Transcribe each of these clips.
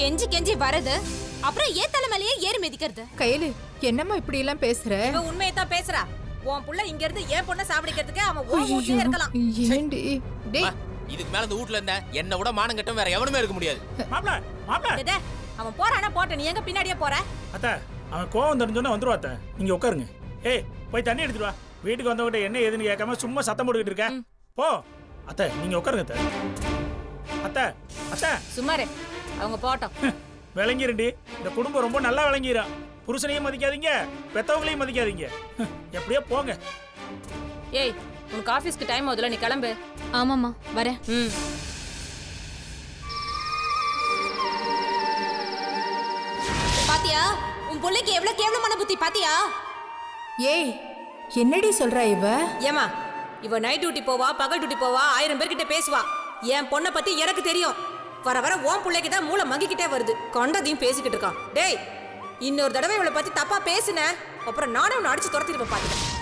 கெஞ்சி கெஞ்சி வரது, அப்புறம் ஏன் தலைமையிலேயே ஏறி மிதிக்கிறது. கையில என்னம்மா இப்படி எல்லாம் பேசுற? இவன் உண்மையை தான் பேசுறா. உன் புள்ள இங்க இருந்து ஏன் பொண்ணை சாப்பிடிக்கிறதுக்கு அவன் உன் வீட்லயே இருக்கலாம். ஏண்டி டேய், இதுக்கு மேல இந்த வீட்ல இருந்த என்ன விட மானம் கட்டும் வேற எவனுமே இருக்க முடியாது. மாப்ள மாப்ள டேய், அவன் போறானா போட்ட, நீ எங்க பின்னாடியே போற? அத்தை அவன் கோவம் தெரிஞ்சோன்னா வந்துருவா. அத்தை நீங்க உட்காருங்க. ஏய் போய் தண்ணி எடுத்துட்டு வா. வீட்டுக்கு வந்தவங்கிட்ட என்ன ஏதுன்னு கேட்காம சும்மா சத்தம் போட்டுக்கிட்டு இருக்க. போ அத்தை, நீங்க உட்காருங்க அத்தை. அத்தை அத்தை சும்மாரு, அவங்க போட்டோம். விளங்கிருண்டி. இந்த குடும்பம் ரொம்ப நல்லா விளங்கிடும். புருஷனையும் மதிக்காதீங்க, பெத்தவங்களையும் மதிக்காதீங்க. எப்படியோ போங்க. ஏய், உனக்கு ஆபீஸ்க்கு டைம் ஆகுதுல, நீ கிளம்பு. ஆமாமா வரேன். பாத்தியா உன் புள்ளைக்கு எவ்வளவு கேவலமான புத்தி பாத்தியா? ஏய் என்னடி சொல்றா இவ? ஏமா, இவ நைட் டியூட்டி போவா, பகல் டியூட்டி போவா, 1000 பேர்கிட்ட பேசுவா. என் பொண்ணை பத்தி எனக்கு தெரியும். வர வர ஓன் பிள்ளைக்கு தான் மூளை மங்கிக்கிட்டே வருது. கொண்டதையும் பேசிக்கிட்டு இருக்கான். டேய், இன்னொரு தடவை இவளை பத்தி தப்பா பேசுன, அப்புறம் நானும் உன்னை அடிச்சு துரத்திருப்பேன் பாத்துக்க.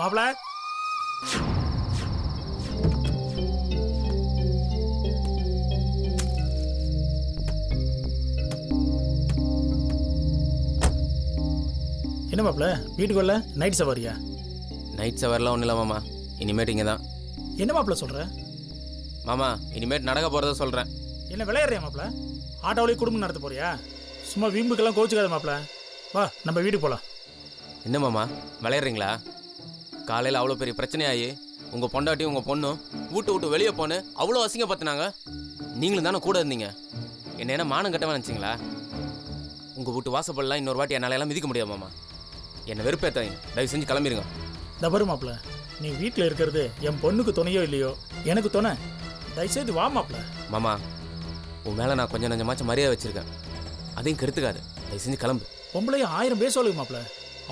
மாப்ள என்ன மாப்ள வீட்டுக்கு வரல? நைட் சவாரியா? நைட் சவர்லாம் ஒன்றும் இல்லை மாமா, இனிமேட்டு இங்கே தான். என்ன மாப்ள சொல்ற? மாமா இனிமேட்டு நடக்க போகிறத சொல்கிறேன். என்ன விளையாடுறியா மாப்ள? ஆட்டோவிலேயே குடும்பம் நடத்த போறியா? சும்மா வீம்புக்கெல்லாம் கோச்சுக்காத மாப்ள. வா நம்ம வீட்டுக்கு போகலாம். என்ன மாமா விளையாடுறீங்களா? காலையில் அவ்வளோ பெரிய பிரச்சனையாகி உங்கள் பொண்டாட்டியும் உங்கள் பொண்ணும் விட்டு வெளியே போன்னு அவ்வளோ அசிங்கப்படுத்தினாங்க. நீங்களும் தானே கூட இருந்தீங்க. என்ன மானம் கட்டவே நினச்சிங்களா? உங்கள் வீட்டு வாசப்படலாம் இன்னொரு வாட்டி என்னால் எல்லாம் மிதிக்க முடியாது மாமா. என்னை வெறுப்பேற்றாங்க, தயவு செஞ்சு கிளம்பிடுங்க. இந்த பாரு மாப்ள, நீ வீட்டில் இருக்கிறது என் பொண்ணுக்கு துணையோ இல்லையோ, எனக்கு துணை. தயவுசெய்து வா மாப்ள. மாமா உன் மேலே நான் கொஞ்சம் நஞ்சமாச்சும் மரியாதை வச்சுருக்கேன், அதையும் கெடுத்துக்காது. தயவு செஞ்சு கிளம்பு. பொம்பளையும் 1000 பேர் சொல்லுங்க மாப்ள.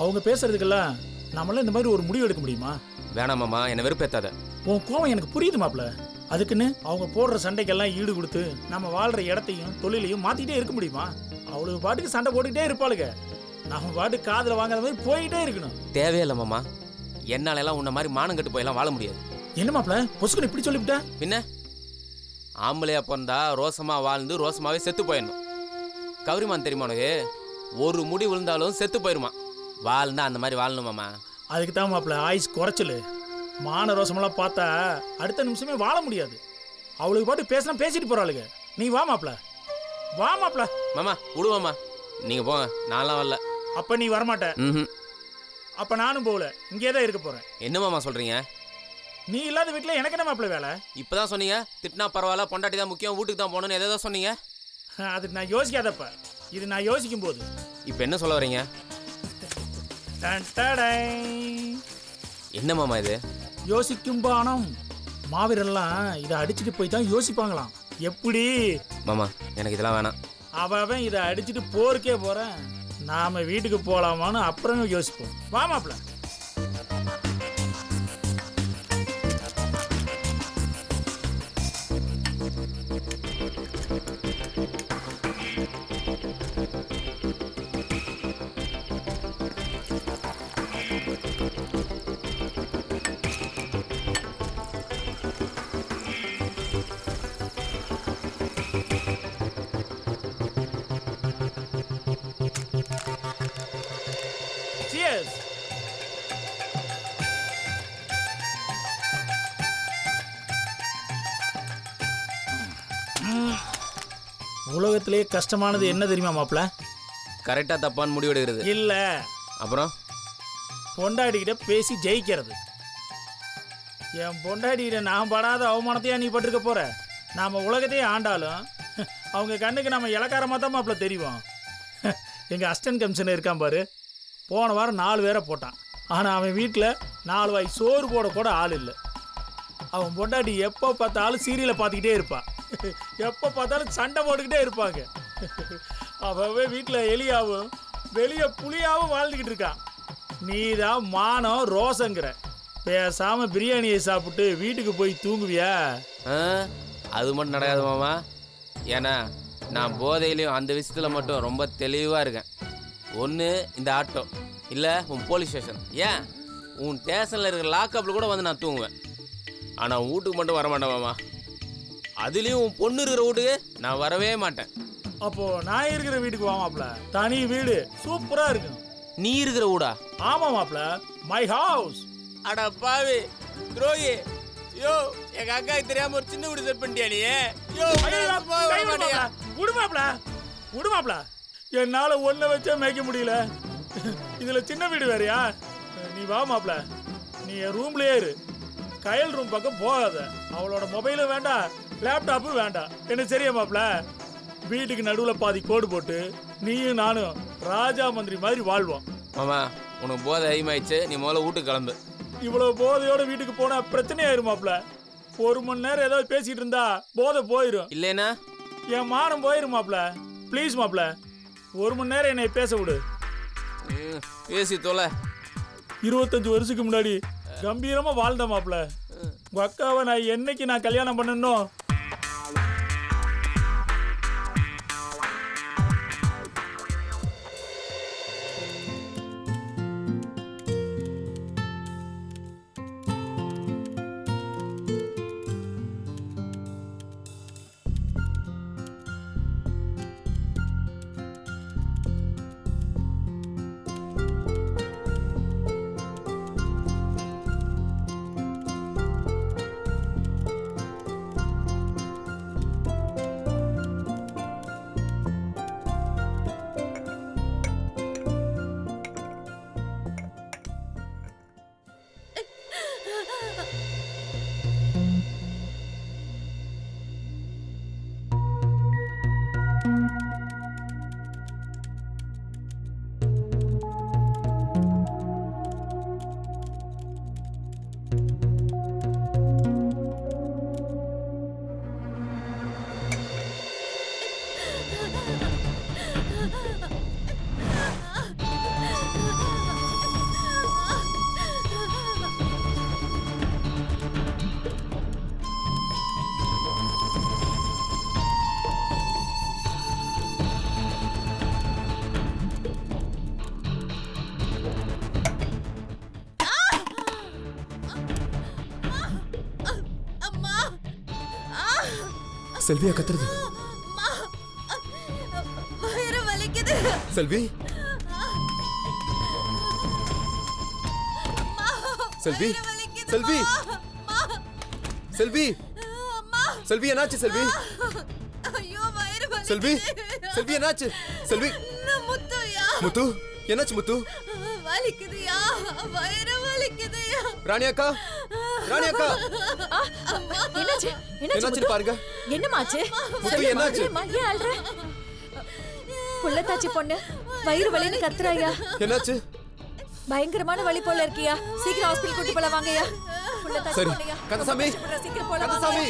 அவங்க பேசுறதுக்கெல்லாம் நம்மளாம் இந்த மாதிரி ஒரு முடிவு எடுக்க முடியுமா? வேணாம் மாமா, என்னை வெறுப்பேற்றாத. உன் கோவம் எனக்கு புரியுது மாப்ள. அதுக்குன்னு அவங்க போடுற சண்டைக்கெல்லாம் ஈடு கொடுத்து நம்ம வாழ்ற இடத்தையும் தொழிலையும் மாத்திட்டே இருக்க முடியுமா? அவளுக்கு பாட்டுக்கு சண்டை போட்டுக்கிட்டே இருப்பாளுங்க. நம்ம பாட்டுக்கு காதுல வாங்காத மாதிரி போயிட்டே இருக்கணும். தேவையில்லை மாமா, என்னால எல்லாம் உன்ன மாதிரி மானம் கட்டு போயெல்லாம் வாழ முடியாது. என்ன மாப்ள பொசுக்குன்னு இப்படி சொல்லிவிட்ட? பின்ன ஆம்பளையா பிறந்தா ரோசமா வாழ்ந்து ரோசமாவே செத்து போயிடணும். கௌரிமான் தெரியுமா உனக்கு? ஒரு முடி விழுந்தாலும் செத்து போயிருமா. வாழ்ந்தா அந்த மாதிரி வாழணும் மாமா. அதுக்கு தான் மாப்ள ஆயுஸ் குறைச்சல். மான ரோசமெல்லாம் பார்த்தா அடுத்த நிமிஷமே வாழ முடியாது. அவளுக்கு பாட்டு பேசினா பேசிட்டு போறாளுங்க. நீ வா மாப்ள, வா மாப்ள. மாமா விடுவாமா, நீங்க போங்க, நான்லாம் வரல. அப்ப நீ வரமாட்ட. அப்ப நானும் போகல, இங்கே தான் இருக்க போறேன். என்ன மாமா சொல்றீங்க? நீ இல்லாத வீட்டுல எனக்கு என்ன மாப்ள வேலை? இப்பதான் சொன்னீங்க திட்டினா பரவாயில்ல, பொண்டாட்டி தான் முக்கியம், வீட்டுக்கு தான் போகணும்னு எதாவது சொன்னீங்க. அது நான் யோசிக்காதப்ப, இது நான் யோசிக்கும் போது. இப்போ என்ன சொல்ல வரீங்க? என்ன மாமா இது? யோசிக்கும் பானம். மாவீரெல்லாம் இதை அடிச்சுட்டு போய் தான் யோசிப்பாங்களாம். எப்படி மாமா எனக்கு இதெல்லாம் வேணாம். அவன் இதை அடிச்சுட்டு போருக்கே போறேன். நாம வீட்டுக்கு போலாமான்னு அப்புறம் யோசிப்போம். வா மாப்ள. Cheers. உலகத்திலே கஷ்டமானது என்ன தெரியுமா மாப்ள? கரெக்டா தப்பான்னு முடிவெடுக்கிறது இல்ல, அப்புறம் பொண்டாடிக்கிட்ட பேசி ஜெயிக்கிறது. என் பொண்டாடிக்கிட்ட நான் படாத அவமானத்தையா நீ பட்டிருக்க போற? நாம உலகத்தையே ஆண்டாலும் அவங்க கண்ணுக்கு நம்ம இலக்காரமாக தான் மாப்ள தெரியும். எங்கள் அசிஸ்டன்ட் கமிஷனர் இருக்கான் பாரு, போன வாரம் 4 பேரை போட்டான். ஆனால் அவன் வீட்டில் 4 வாய் சோறு போட கூட ஆள் இல்லை. அவன் பொண்டாட்டி எப்போ பார்த்தாலும் சீரியலை பார்த்துக்கிட்டே இருப்பான். எப்போ பார்த்தாலும் சண்டை போட்டுக்கிட்டே இருப்பாங்க. அவன் வீட்டில் எலியாவும் வெளியே புளியாவும் வாழ்ந்துக்கிட்டு இருக்கான். நீ தான் மானம் ரோசங்கிற. பேசாம பிரியாணியை சாப்பிட்டு வீட்டுக்கு போய் தூங்குவியா? அது மட்டும் நடக்காது மாமா. ஏன்னா நான் போதையிலையும் அந்த விஷயத்தில் மட்டும் ரொம்ப தெளிவாக இருக்கேன். ஒன்று இந்த ஆட்டோ, இல்லை உன் போலீஸ் ஸ்டேஷன், ஏன் உன் ஸ்டேஷனில் இருக்கிற லாக்கப்பில் கூட வந்து நான் தூங்குவேன். ஆனால் வீட்டுக்கு மட்டும் வரமாட்டேன் மாமா. அதுலேயும் உன் பொண்ணு இருக்கிற வீட்டுக்கு நான் வரவே மாட்டேன். அப்போ நான் இருக்கிற வீட்டுக்கு வா மாப்ள. தனி வீடு சூப்பரா இருக்கும். நீ இருக்கிற வீடா? ஆமா மாப்ள, மை ஹவுஸ். அட பாவி துரோகி, யோ எங்க அக்காக்கு தெரியாம ஒரு சின்ன வீடு செட் பண்ணிட்டியா நீ? யோ விடுமாப்ல, என்னால ஒன்ன வச்சா மேய்க்க முடியல, இதுல சின்ன வீடு வேறயா? நீ வா மாப்ள, நீ என் ரூம்லயே இரு. கயல் ரூம் பக்கம் போகாத. அவளோட மொபைலும் வேண்டாம், லேப்டாப்பும் வேண்டாம். என்ன சரியா மாப்ள? வீட்டுக்கு நடுவுல பாதி கோடு போட்டு நீயும் நானும் ராஜா மந்திரி மாதிரி வாழ்வோம். மாமா உனக்கு போதை அதிகமாயிடுச்சு, நீ முதல்ல வீட்டுக்கு கிளம்பு. இவ்வளவு போதையோட வீட்டுக்கு போனா பிரச்சனையாயிருமாப்ல. 1 மணி நேரம் ஏதாவது பேசிட்டு இருந்தா போதை போயிரும். இல்லைன்னா என் மானம் போயிருமாப்ல. ப்ளீஸ் மாப்ள, 1 மணி நேரம் என்னை பேச விடு. பேசி தொலை. 25 வருஷத்துக்கு முன்னாடி கம்பீரமா வாழ்ந்த மாப்ள. உங்க அக்காவை நான் என்னைக்கு நான் கல்யாணம் பண்ணணும்? செல்வியா கத்துறது? வயிறு வலிக்குது. செல்வி, செல்வி, செல்வி, செல்வி, செல்வி என்னாச்சு? செல்வி, ஐயோ வயிறு வலிக்குது. செல்வி, செல்வி என்னாச்சு? செல்வி, முத்துயா, முத்து என்னாச்சு? முத்து வலிக்குதுயா, வயிறு வலிக்குதுயா. ராணி அக்கா, ராணி அக்கா, என்னாச்சு? என்னாச்சு பாருங்க. என்னமாச்சு? முத்து என்னாச்சு? ஏன் அல்ற? புள்ளத்தாச்சி பொண்ணு வயிறு வலின்னு கத்துறாயா? என்னாச்சு? பயங்கரமான வலி போல இருக்கியா? சீக்கிரம் ஹாஸ்பிடல் கூட்டி போல வாங்கயா. சரி கந்தசாமி, சீக்கிரம் போல கந்தசாமி,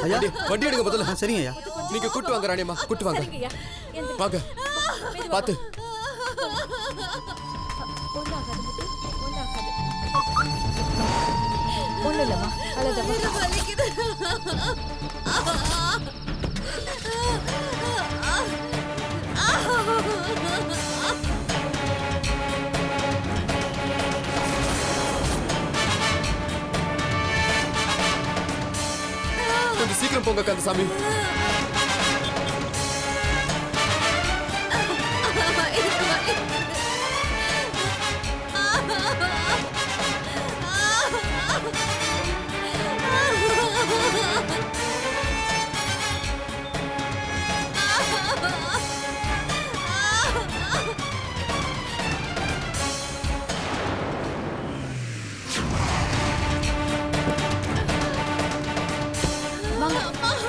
ஐயா வண்டி எடுங்க முதல்ல. சரிங்க ஐயா. நீங்க கூட்டு வாங்க ராணியம்மா, கூட்டு வாங்க. சரிங்கய்யா. வாங்க, பாத்து. ஒண்ணு இல்லம்மா, அழாதம்மா. வலிக்குது. கொஞ்சம் சீக்கிரம் போங்க கந்தசாமி.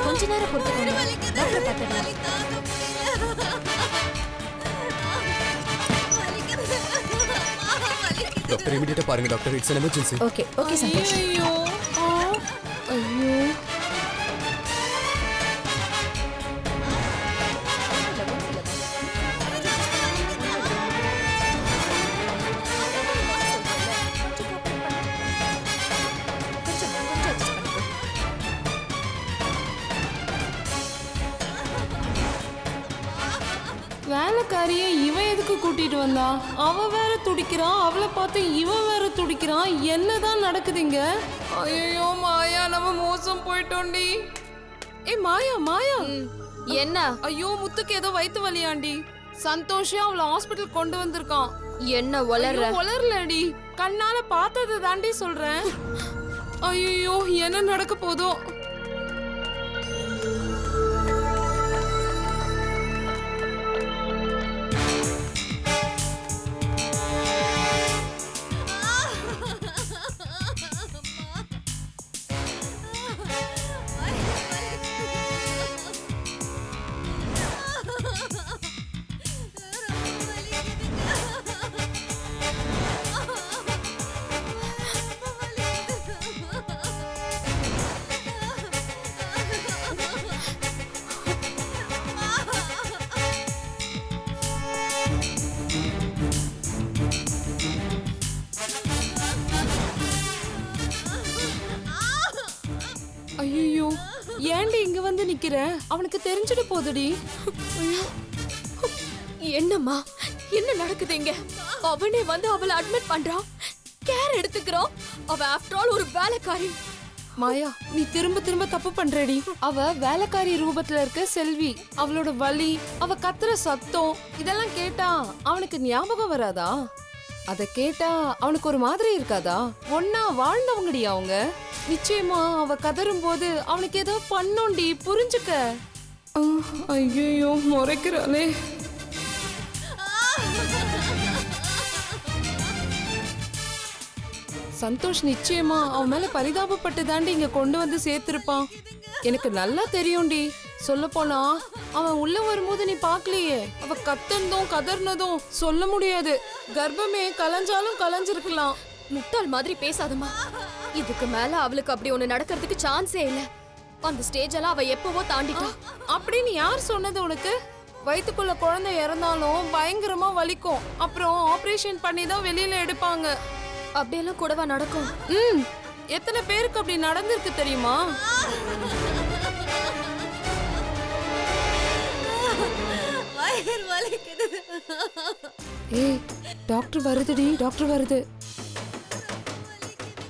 கொஞ்ச நேரம் பொறுத்துக்கோங்க. டாக்டர் பார்த்துக்கலாம். டாக்டர் இமிடியேட்டா பாருங்க doctor. It's an emergency. Okay okay Santhosh. ஐயோ ஐயோ. வேலைக்காரியை இவன் எதுக்கு கூட்டிட்டு வந்தான்? அவ வேற துடிக்கிறான், அவளை பார்த்து இவன் வேற துடிக்கிறான். என்னதான் நடக்குதுங்க? ஐயோ மாயா, நம்ம மோசம் போயிட்டோண்டி. ஏய் மாயா, மாயா. என்ன? ஐயோ முத்துக்கு ஏதோ வயித்து வலியாண்டி. சந்தோஷம் அவளை ஹாஸ்பிட்டல் கொண்டு வந்திருக்கான். என்ன வளர்ற? வளரலடி, கண்ணால பார்த்தது தாண்டி சொல்றேன். ஐயோ என்ன நடக்க போதோ? ஐயோ ஏண்டி இங்க வந்து நிக்கிற? அவனுக்கு தெரிஞ்சிட போதுடி. என்னம்மா என்ன நடக்குது இங்க? அவனே வந்து அவளை அட்மிட் பண்றான், கேர் எடுத்துக்கிறான். அவ ஆஃப்டர் ஆல் ஒரு வேலைக்காரி. மாயா, நீ திரும்ப திரும்ப தப்பு பண்றடி. அவ வேலைக்காரி ரூபத்துல இருக்க செல்வி. அவளோட வலி, அவ கத்துற சத்தம் இதெல்லாம் கேட்டா அவனுக்கு ஞாபகம் வராதா? அத கேட்டா அவனுக்கு ஒரு மாதிரி இருக்காதா? ஒன்னா வாழ்ந்தவங்கடி அவங்க. நிச்சயமா அவ கதறும் போது அவனுக்கு ஏதோ பண்ணோண்டி, புரிஞ்சுக்க. ஐயோ முறைக்கிறாளே. சந்தோஷ் நிச்சயமா அவன் மேல பரிதாபப்பட்டு தாண்டி இங்க கொண்டு வந்து சேர்த்திருப்பான். எனக்கு நல்லா தெரியும்டி. சொல்ல போனா அவன் உள்ள வரும்போது நீ பாக்கலையே, அவ கத்தனதும் கதர்னதும் சொல்ல முடியாது. கர்ப்பமே கலைஞ்சாலும் கலைஞ்சிருக்கலாம். முட்டாள் மாதிரி பேசாதம்மா. இதுக்கு மேல அவளுக்கு அப்படி ஒண்ணு நடக்கிறதுக்கு சான்ஸே இல்ல. அந்த ஸ்டேஜ் எல்லாம் அவ எப்பவோ தாண்டிட்டா. அப்படின்னு யார் சொன்னது உனக்கு? வயித்துக்குள்ள குழந்தை இறந்தாலும் பயங்கரமா வலிக்கும். அப்புறம் ஆபரேஷன் பண்ணி தான் வெளியில எடுப்பாங்க. அப்படியெல்லாம் கூடவா நடக்கும்? எத்தனை பேருக்கு அப்படி நடந்திருக்கு தெரியுமா? ஏய் டாக்டர் வருதுடி, டாக்டர் வருது.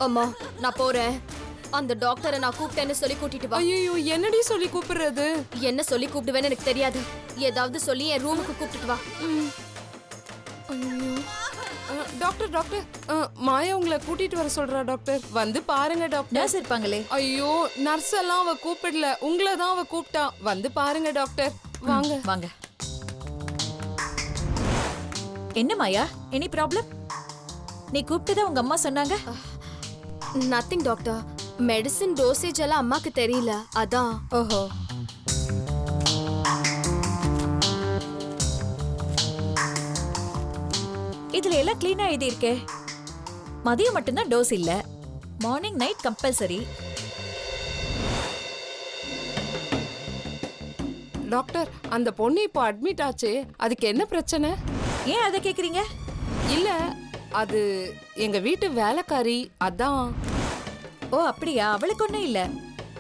அம்மா நான் போறேன். அந்த டாக்டரை நான் கூப்பிட்டேன்னு சொல்லி கூட்டிட்டு வா. ஐயோ என்னடி சொல்லி கூப்பிடுறது? என்ன சொல்லி கூப்பிடுவேன்னு எனக்கு தெரியாது. ஏதாவது சொல்லி என் ரூமுக்கு கூப்பிட்டுட்டு வா. ஐயோ டாக்டர், டாக்டர் மாயா உங்களை கூட்டிட்டு வர சொல்றா டாக்டர். வந்து பாருங்க டாக்டர். நர்ஸ் இருப்பாங்களே. ஐயோ நர்ஸ் எல்லாம் அவ கூப்பிடல, உங்களை தான் அவ கூப்பிட்டா. வந்து பாருங்க டாக்டர். வாங்க வாங்க. என்ன மாயா, எனி ப்ராப்ளம்? நீ கூப்பிட்டதா உங்க அம்மா சொன்னாங்க. Nothing doctor. மெடிசின் டோசேஜ் எல்லாம் அம்மாக்கு தெரியல, அதான். ஓஹோ. இதுல எல்லாம் கிளீனா எழுதி இருக்கே. மதியம் மட்டும்தான் டோஸ் இல்ல, மார்னிங் நைட் கம்பல்சரி. டாக்டர் அந்த பொண்ணு இப்போ அட்மிட் ஆச்சு, அதுக்கு என்ன பிரச்சனை? ஏன் அதை கேக்குறீங்க? இல்ல அது எங்க வீட்டு வேலைக்காரி, அதான். ஓ அப்படியா? அவளுக்கு ஒண்ணும் இல்ல.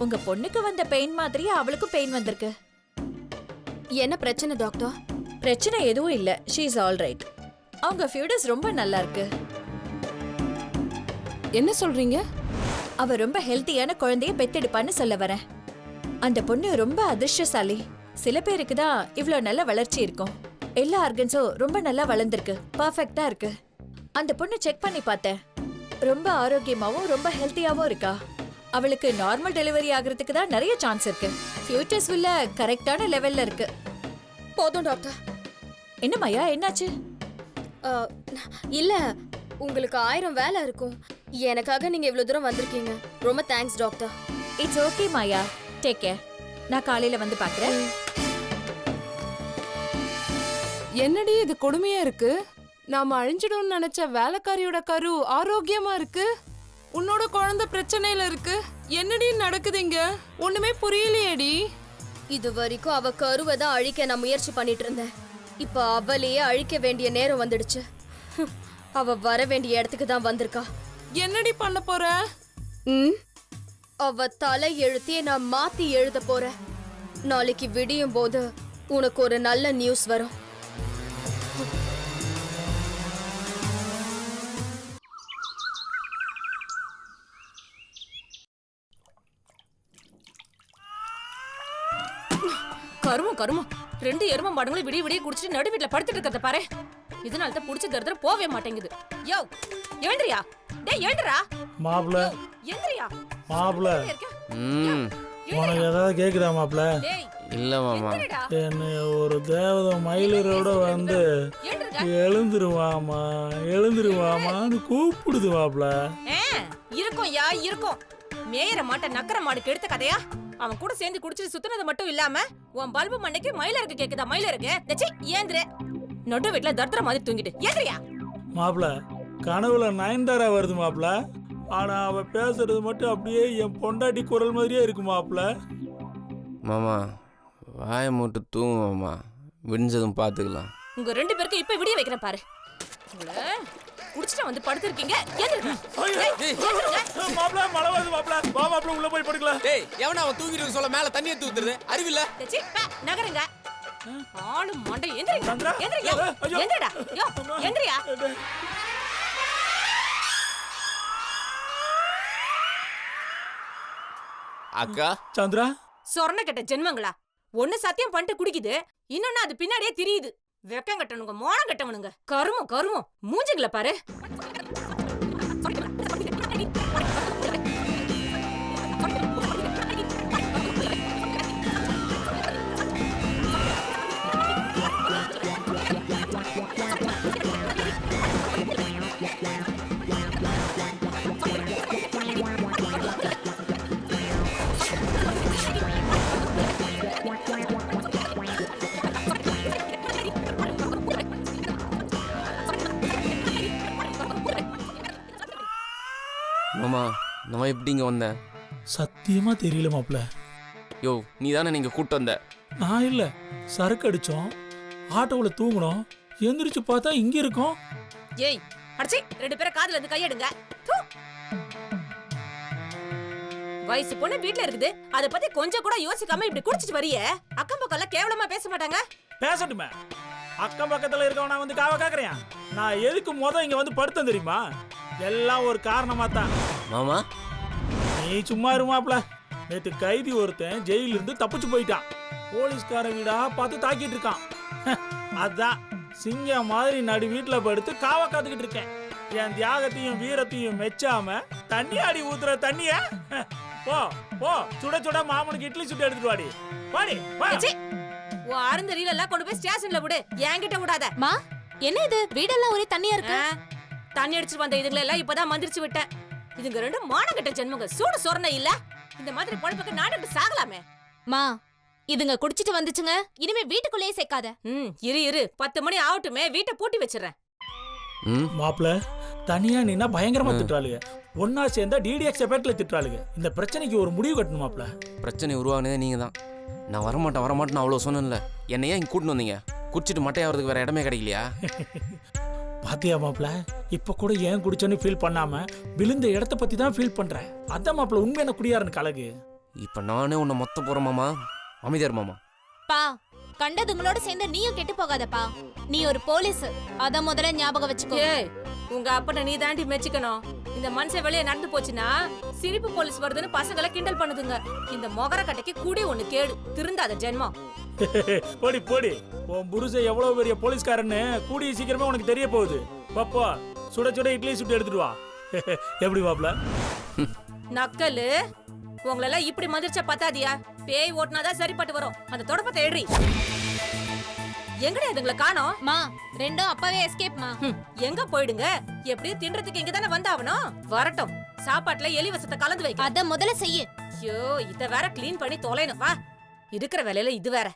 உங்க பொண்ணுக்கு வந்த பெயின் மாதிரியே அவளுக்கும் பெயின் வந்திருக்கு. என்ன பிரச்சனை டாக்டர்? பிரச்சனை எதுவும் இல்ல, ஷீ இஸ் ஆல் ரைட். அவங்க ஃபியூடஸ் ரொம்ப நல்லா இருக்கு. என்ன சொல்றீங்க? அவ ரொம்ப ஹெல்த்தியான குழந்தைய பெத்தெடுப்பான்னு சொல்ல வரேன். அந்த பொண்ணு ரொம்ப அதிர்ஷ்டசாலி. சில பேருக்கு தான் இவ்ளோ நல்ல வளர்ச்சி இருக்கும். எல்லா ஆர்கன்ஸும் ரொம்ப நல்லா வளர்ந்துருக்கு, பர்ஃபெக்ட்டா இருக்கு. அந்த பொண்ணு செக் பண்ணி பார்த்தேன், ரொம்ப ஆரோக்கியமாவும் ரொம்ப ஹெல்த்தியாவும் இருக்கா. அவளுக்கு நார்மல் டெலிவரி ஆகிறதுக்கு தான் நிறைய சான்ஸ் இருக்கு. ஃபியூச்சர்ஸ் உள்ள கரெக்டான லெவல்ல இருக்கு. போதும் டாக்டர். என்ன மாயா, என்னாச்சு? இல்ல, உங்களுக்கு 1000 வேலை இருக்கும். எனக்காக நீங்க இவ்வளவு தூரம் வந்திருக்கீங்க. ரொம்ப thanks doctor. It's okay Maya, take care. நான் காலையில வந்து பார்க்கறேன். என்னடி இது கொடுமையா இருக்கு? நாம அழிஞ்சிடும்னு நினைச்ச வேலைக்காரியோட கரு ஆரோக்கியமா இருக்கு. உன்னோட குழந்தை பிரச்சனையில இருக்கு. என்னடி நடக்குதுங்க? ஒண்ணுமே புரியலையேடி. இது வரைக்கும் அவ கருவை தான் அழிக்க நான் முயற்சி பண்ணிட்டு இருந்தேன். இப்ப அவளையே அழிக்க வேண்டிய நேரம் வந்துடுச்சு. அவ வர வேண்டிய இடத்துக்கு தான் வந்திருக்கா. என்னடி பண்ண போற? அவ தலை எழுத்தியே நான் மாத்தி எழுத போறேன். நாளைக்கு விடியும் போது உனக்கு ஒரு நல்ல நியூஸ் வரும். கருமம் 2 எரும மாடுங்களும் விடிய விடிய குடிச்சிட்டு நடு வீட்டுல படுத்துட்டு இருக்கறத பாரு. இதனால தான் புடிச்சு தரதற போவே மாட்டேங்குது. யோ எழுந்திரியா, டேய் எழுந்திரா மாப்ள. எழுந்திரியா மாப்ள, உனக்கு ஏதாவது கேக்குதா மாப்ள? டேய் இல்ல மாமா. எழுந்திரடா. என்ன ஒரு தேவதை மயிலரோட வந்து எழுந்துருவாமான்னு கூப்பிடுது மாப்ள. இருக்கும்யா இருக்கும். மேயற மாட்ட நக்கற மாடுக்கு எடுத்த கதையா? அவன் கூட சேர்ந்து குடிச்சிட்டு சுத்துனது மட்டும் இல்லாம உன் பல்பு மண்டைக்கு மயில இருக்கு கேக்குதா? மயில இருக்கு தச்சி ஏந்திர. நொட்டு வீட்டுல தர்தர மாதிரி தூங்கிட்டு ஏந்திரியா. மாப்ள, கனவுல நயன்தாரா வருது மாப்ள. ஆனா அவ பேசுறது மட்டும் அப்படியே என் பொண்டாட்டி குரல் மாதிரியே இருக்கு மாப்ள. மாமா வாயை மூட்டு தூங்கு மாமா, விடிஞ்சதும் பார்த்துக்கலாம். உங்க 2 பேருக்கு இப்ப விடிய வைக்கிறேன் பாரு. உங்களை குடிச்சிட்டு வந்து படுத்திருக்கீங்க. மாப்ள மழை வருது மாப்ள. வா மாப்ள உள்ள போய் படுக்கலாம். டேய் எவனா அவன் தூங்கிட்டு சொல்ல மேல தண்ணியை தூத்துறது அறிவில்ல? நகருங்க. ஆளு மண்டை எந்திரிங்க. சந்திரா, எந்திரிங்க. ஐயோ. எந்திரடா. யோ எந்திரியா. அக்கா சந்திரா, சொர்ண கெட்ட ஜென்மங்களா. ஒண்ணு சத்தியம் பண்ணிட்டு குடிக்குது, இன்னொன்னு அது பின்னாடியே திரியுது. வெக்கம் கட்டணுங்க, மோனம் கட்டவனுங்க. கருமம் மூஞ்சிங்கள பாரு. மாமா நான் எப்படி இங்க வந்தேன்? சத்தியமா தெரியல மாப்ள. யோ நீ தானே நீங்க கூட்டு வந்த? நான் இல்ல, சரக்கு அடிச்சோம், ஆட்டோவுல தூங்கணும், எந்திரிச்சு பார்த்தா இங்க இருக்கோம். ஏய் அடச்சி 2 பேரை காதுல இருந்து கையெடுங்க. தூ. வயசு பொண்ணு வீட்ல இருக்குது, அத பத்தி கொஞ்சம் கூட யோசிக்காம இப்படி குடிச்சிட்டு வரியே. அக்கம் பக்கம்ல கேவலமா பேச மாட்டாங்க? பேசட்டுமே. அக்கம் பக்கத்துல இருக்கவனா வந்து காவ கேக்குறேன். நான் எதுக்கு இங்க வந்து படுத்தேன் தெரியுமா? எல்லாம் ஒரு காரணமா தான். மாமா நீ சும்மா இருமாப்ல. நேத்து கைதி ஒருத்தன் ஜெயில இருந்து தப்பிச்சு போயிட்டான். போலீஸ்கார வீடா பார்த்து தாக்கிட்டு இருக்கான். அதான் சிங்கம் மாதிரி நடு வீட்டுல படுத்து காவ காத்துக்கிட்டு இருக்கேன். என் தியாகத்தையும் வீரத்தையும் மெச்சாம தண்ணி ஆடி ஊத்துற தண்ணிய போ போ சுட சுட மாமனுக்கு இட்லி சுட்டு எடுத்துட்டு வாடி. வாடி வா. உன் அருந்தறியில எல்லாம் கொண்டு போய் ஸ்டேஷன்ல விடு, என்கிட்ட விடாத. மா என்ன இது வீடெல்லாம் ஒரே தண்ணியா இருக்கு? தண்ணி அடிச்சு வந்த இதுங்களை எல்லாம் இப்பதான் மந்திரிச்சு விட்டேன். இதுங்க 2 மானங்கட்ட ஜென்மங்க. சூடு சொரணை இல்ல. இந்த மாதிரி பொழப்புக்கு நாடு சாகலாமே. மா இதுங்க குடிச்சிட்டு வந்துச்சுங்க, இனிமே வீட்டுக்குள்ளேயே சேர்க்காத. இரு 10 மணி ஆகட்டுமே, வீட்டை பூட்டி வச்சிடறேன். மாப்ள, தனியா நின்னா பயங்கரமா திட்டுறாளுங்க. ஒன்னா சேர்ந்தா டிடிஎக்ஸ் எஃபெக்ட்ல திட்டுறாளுங்க. இந்த பிரச்சனைக்கு ஒரு முடிவு கட்டணும் மாப்ள. பிரச்சனை உருவானதே நீங்க தான். நான் வரமாட்டேன் அவ்வளோ சொன்னேன்ல. என்னை ஏன் இங்கே கூட்டின்னு வந்தீங்க? குடிச்சிட்டு மட்டையாகிறதுக்கு வேற இடமே கிடைக்கலையா? பாத்தியா மாப்ள, இப்ப கூட ஏன் குடிச்சோன்னு ஃபீல் பண்ணாம விழுந்த இடத்த பத்தி தான் ஃபீல் பண்றேன். அதான் மாப்ள உண்மையான குடியாரன் கலகு. இப்போ நானே உன்னை மொத்த போகிறேன் மாமா. அமைதியார் மாமா. பா கண்டதுங்களோட சேர்ந்து நீயும் கெட்டு போகாதப்பா. நீ ஒரு போலீஸ், அத முதல்ல ஞாபகம் வச்சுக்கோ. ஏய் உங்க அப்பனை நீ தாண்டி மெச்சிக்கணும். இந்த மனுஷன் வெளியே நடந்து போச்சுன்னா சிரிப்பு போலீஸ் வருதுன்னு பசங்களை கிண்டல் பண்ணுதுங்க. இந்த மொகர கட்டைக்கு கூடி ஒண்ணு கேடு, திருந்தாத ஜென்மம். போடி போடி, உன் புருஷன் எவ்வளவு பெரிய போலீஸ்காரன்னு கூடிய சீக்கிரமே உனக்கு தெரிய போகுது. பாப்பா சுட சுட இட்லி சுட்டு எடுத்துட்டு வா. எப்படி மாப்ள? நக்கலு உங்களெல்லாம் இப்படி மந்திரிச்சா பத்தாதியா? பேய் ஓட்டுனாதான் சரிப்பட்டு வரும். அந்த தொடப்பத்தை எடுறி. எங்கடா இதுங்களை காணோம்? மா ரெண்டும் அப்பவே எஸ்கேப் மா. எங்க போயிடுங்க? எப்படியும் தின்றதுக்கு இங்க தானே வந்தாவணும். வரட்டும், சாப்பாட்டுல எலி வசத்தை கலந்து வைக்க. அத முதல்ல செய்ய. ஐயோ இத வேற கிளீன் பண்ணி தொலைணும். வா, இருக்கிற வேலையில இது வேற.